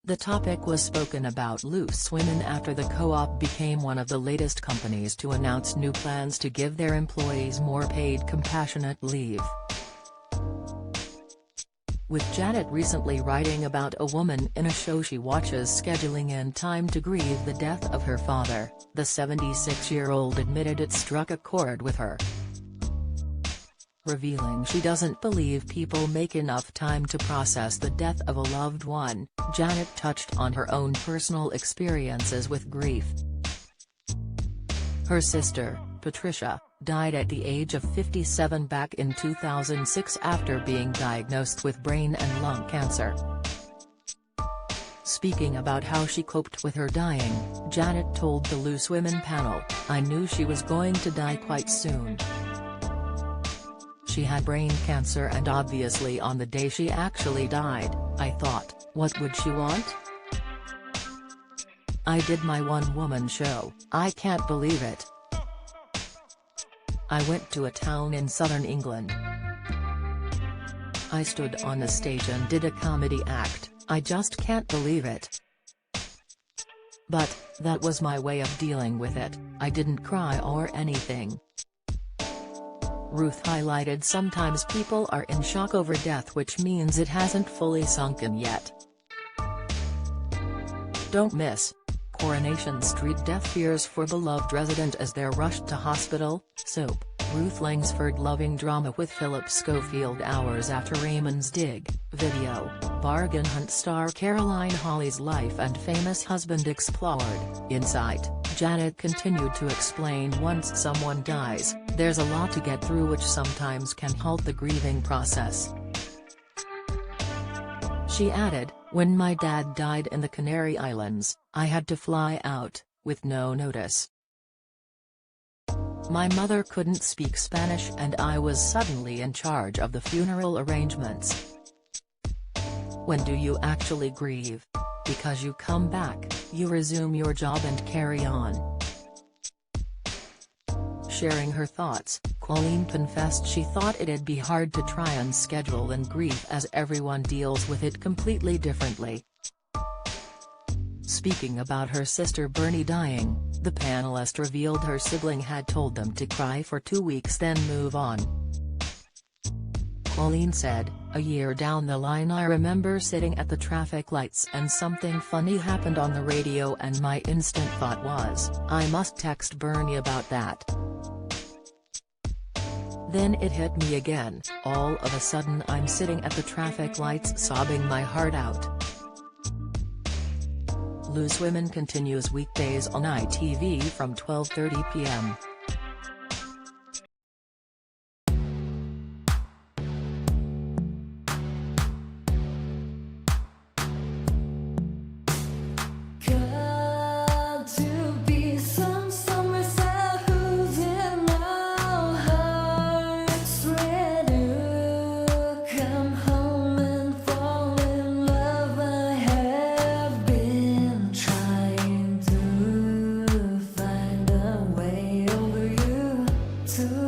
The topic was spoken about loose women after the co-op became one of the latest companies to announce new plans to give their employees more paid compassionate leave. With Janet recently writing about a woman in a show she watches scheduling in time to grieve the death of her father, the 76-year-old admitted it struck a chord with her. Revealing she doesn't believe people make enough time to process the death of a loved one, Janet touched on her own personal experiences with grief. Her sister, Patricia, died at the age of 57 back in 2006 after being diagnosed with brain and lung cancer. Speaking about how she coped with her dying, Janet told the Loose Women panel, "I knew she was going to die quite soon. She had brain cancer and obviously on the day she actually died, I thought, what would she want? I did my one-woman show, I can't believe it. I went to a town in southern England. I stood on a stage and did a comedy act, I just can't believe it. But, that was my way of dealing with it, I didn't cry or anything." Ruth highlighted sometimes people are in shock over death, which means it hasn't fully sunken yet. Don't miss Coronation Street death fears for beloved resident as they're rushed to hospital. Soap, Ruth Langsford loving drama with Philip Schofield hours after Raymond's dig. Video, bargain hunt star Caroline Hawley's life and famous husband explored. Insight, Janet continued to explain once someone dies, there's a lot to get through which sometimes can halt the grieving process. She added, "When my dad died in the Canary Islands, I had to fly out, with no notice. My mother couldn't speak Spanish and I was suddenly in charge of the funeral arrangements." When do you actually grieve? Because you come back, you resume your job and carry on. Sharing her thoughts, Colleen confessed she thought it'd be hard to try and schedule in grief as everyone deals with it completely differently. Speaking about her sister Bernie dying, the panelist revealed her sibling had told them to cry for 2 weeks then move on. Colleen said, "A year down the line I remember sitting at the traffic lights and something funny happened on the radio and my instant thought was, I must text Bernie about that. Then it hit me again, all of a sudden I'm sitting at the traffic lights sobbing my heart out." Loose Women continues weekdays on ITV from 12:30 p.m. To